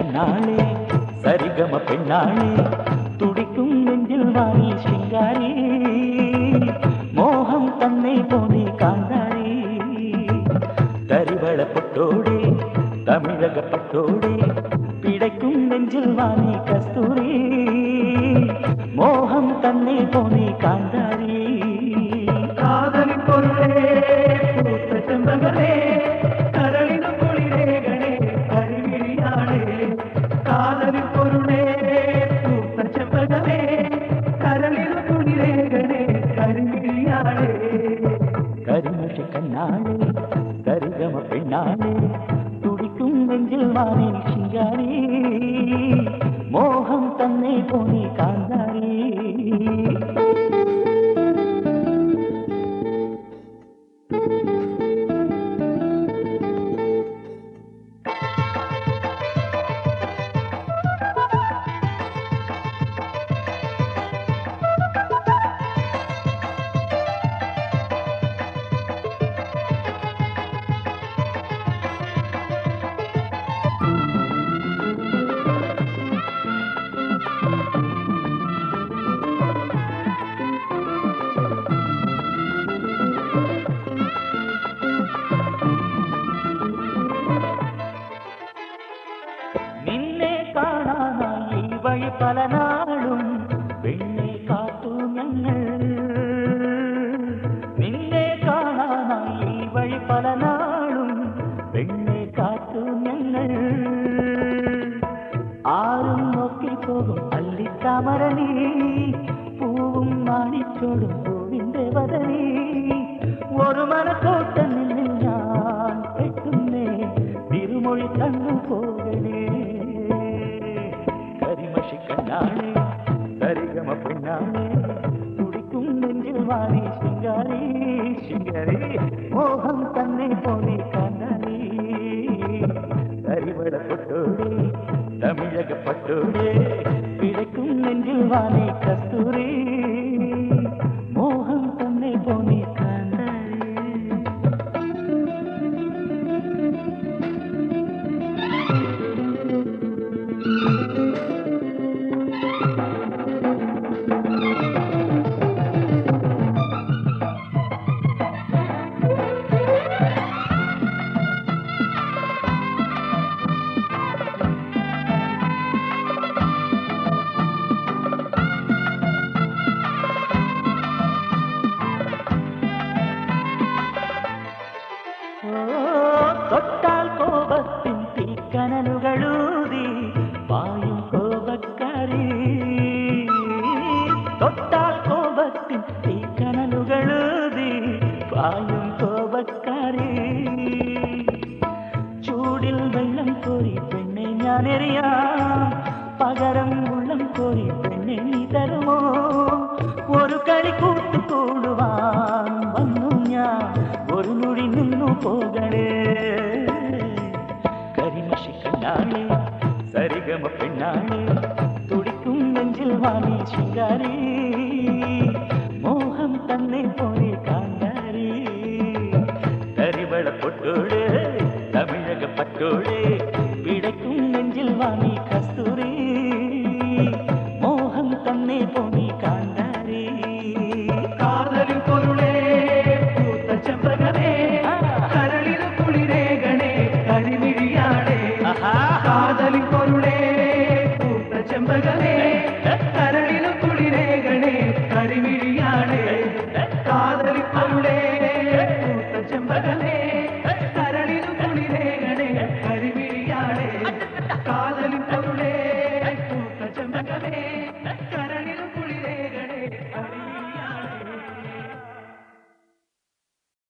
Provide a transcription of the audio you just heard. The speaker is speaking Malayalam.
കണ്ണാളെ സരിഗമ പെണ്ണാളെ തുടിക്കും നെഞ്ചിൽ വാരി ശൃംഗാരി മോഹം തന്നെ പോനെ കാന്താരി കരിവളപ്പൊട്ടോടെ തമിഴകപ്പട്ടോടെ പിടയ്ക്കും നെഞ്ചിൽ വാരി കസ്തൂരി മോഹം തന്നെ പോനെ കാന്താരി കാതലി പൊരുളേ ചെമ്പകലേ കരളിനു കുളിരേകളേ കരിമിഴിയാളേ കാതലി പൊരുളേ ചെമ്പകലേ കരളിനു കുളിരേകളേ കരിമിഴിയാളേ കരിമഷി കണ്ണാളേ കരിഗമ പെണ്ണാളേ തുടിക്കും നെഞ്ചിൽ വാരി ശൃംഗാരി മോഹം തന്നെ പോനെ കാന്താരി വഴി പല നാളും പെണ്ണെ കാത്തു ഞങ്ങൾ നിന്നെ കാണാനായി വഴി പല നാളും പെണ്ണെ കാത്തു ഞങ്ങൾ ആരും നോക്കിപ്പോകും അല്ലിത്താമരണി പൂവും മാണിച്ചോടും പൂവിന്റെ വദനി ഒരു മനക്കോട്ട നിന്നിൽ ഞാൻ പെട്ടുന്നേ തിരുമൊഴി കണ്ണു പോകണേ കരിമഷി കണ്ണാളെ കരിഗമ പെണ്ണാളെ തുടിക്കും നെഞ്ചിൽ വാരി ശൃംഗാരി ശൃംഗാരി മോഹം തന്നെ പോനെ കാന്താരി കരിവളപ്പൊട്ടോടെ തമിഴകപ്പട്ടോടെ പിടയ്ക്കും നെഞ്ചിൽ വാരി കസ്തൂരി മോഹം തന്നെ പോനെ തൊട്ടാൽ കോപത്തിൻ തീക്കനലുകളൂതി പായും കോപക്കാരി തൊട്ടാൽ കോപത്തിൻ തീക്കനലുകളൂതി പായും കോപക്കാരി ചൂടിൽ വെള്ളം കോരി പെണ്ണെ ഞാനെറിയാം പകരം ഉള്ളം കോരി പെണ്ണെ നീ തരുമോ ഒരു കളി കൂട്ടുകൂടുവാൻ വന്നു ഞാൻ ഒരു നുഴി നിന്നു പോകണേ കരിമഷി കണ്ണാളെ സരിഗമ പെണ്ണാളെ തുടിക്കും നെഞ്ചിൽ വാരി ശൃംഗാരി